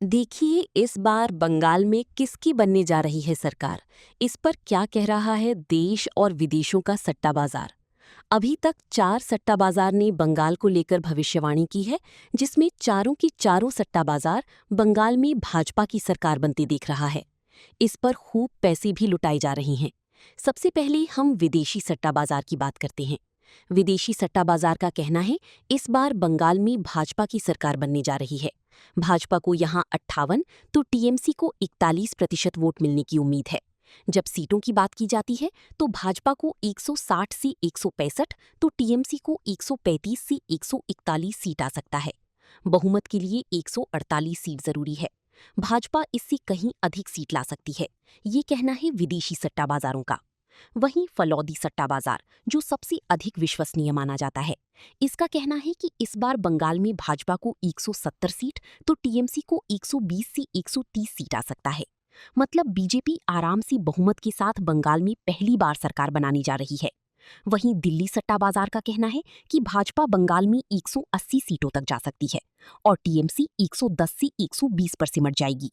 देखिए, इस बार बंगाल में किसकी बनने जा रही है सरकार? इस पर क्या कह रहा है देश और विदेशों का सट्टा बाजार? अभी तक 4 सट्टा बाजार ने बंगाल को लेकर भविष्यवाणी की है, जिसमें चारों की चारों सट्टा बाजार बंगाल में भाजपा की सरकार बनती दिख रहा है। इस पर खूब पैसे भी लुटाए जा रहे हैं। सबसे पहले हम विदेशी सट्टा बाजार की बात करते हैं। विदेशी सट्टा बाजार का कहना है, इस बार बंगाल में भाजपा की सरकार बनने जा रही है। भाजपा को यहां 58 तो टीएमसी को 41% वोट मिलने की उम्मीद है। जब सीटों की बात की जाती है तो भाजपा को 160 से 165 तो टीएमसी को 135 से 141 सीट आ सकता है। बहुमत के लिए 148 सीट जरूरी है। भाजपा इससे कहीं अधिक सीट ला सकती है, ये कहना है विदेशी सट्टा बाजारों का। वहीं फलौदी सट्टा बाजार, जो सबसे अधिक विश्वसनीय माना जाता है, इसका कहना है कि इस बार बंगाल में भाजपा को 170 सीट तो टीएमसी को 120 से 130 सीट आ सकता है। मतलब बीजेपी आराम से बहुमत के साथ बंगाल में पहली बार सरकार बनाने जा रही है। वहीं दिल्ली सट्टा बाजार का कहना है कि भाजपा बंगाल में 180 सीटों तक जा सकती है और टीएमसी 110 से 120 पर सिमट जाएगी।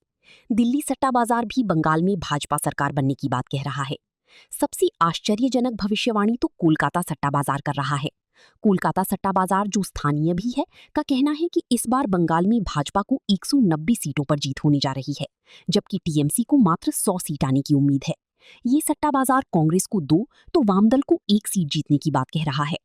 दिल्ली सट्टा बाजार भी बंगाल में भाजपा सरकार बनने की बात कह रहा है। सबसे आश्चर्यजनक भविष्यवाणी तो कोलकाता सट्टा बाजार कर रहा है। कोलकाता सट्टा बाजार, जो स्थानीय भी है, का कहना है कि इस बार बंगाल में भाजपा को 190 सीटों पर जीत होने जा रही है, जबकि टीएमसी को मात्र 100 सीट आने की उम्मीद है। ये सट्टा बाजार कांग्रेस को 2 तो वामदल को 1 सीट जीतने की बात कह रहा है।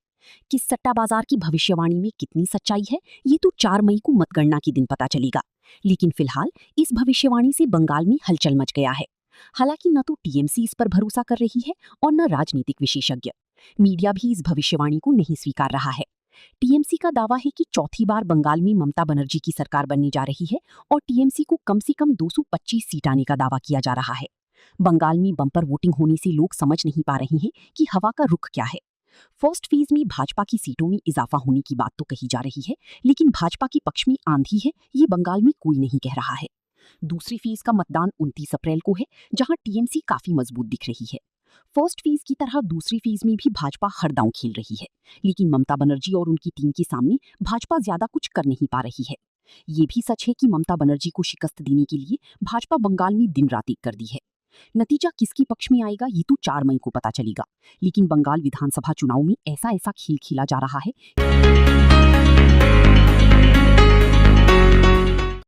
किस सट्टा बाजार की भविष्यवाणी में कितनी सच्चाई है, ये तो 4 मई को मतगणना के दिन पता चलेगा। लेकिन फिलहाल इस भविष्यवाणी से बंगाल में हलचल मच गया है। हालांकि न तो टीएमसी इस पर भरोसा कर रही है और न राजनीतिक विशेषज्ञ। मीडिया भी इस भविष्यवाणी को नहीं स्वीकार रहा है। टीएमसी का दावा है कि चौथी बार बंगाल में ममता बनर्जी की सरकार बनने जा रही है और टीएमसी को कम से कम 225 सीट आने का दावा किया जा रहा है। बंगाल में बम्पर वोटिंग होने से लोग समझ नहीं पा रहे हैं कि हवा का रुख क्या है। फर्स्ट फेज में भाजपा की सीटों में इजाफा होने की बात तो कही जा रही है, लेकिन भाजपा के पक्ष में आंधी है, ये बंगाल में कोई नहीं कह रहा है। दूसरी फेज का मतदान 29 अप्रैल को है, जहां टीएमसी काफी मजबूत दिख रही है। फर्स्ट फेज की तरह दूसरी फेज में भी भाजपा हर दांव खेल रही है, लेकिन ममता बनर्जी और उनकी टीम के सामने भाजपा ज्यादा कुछ कर नहीं पा रही है। ये भी सच है कि ममता बनर्जी को शिकस्त देने के लिए भाजपा बंगाल में दिन रात एक कर दी है। नतीजा किसके पक्ष में आएगा, ये तो 4 मई को पता चलेगा। लेकिन बंगाल विधानसभा चुनाव में ऐसा खेल खेला जा रहा है।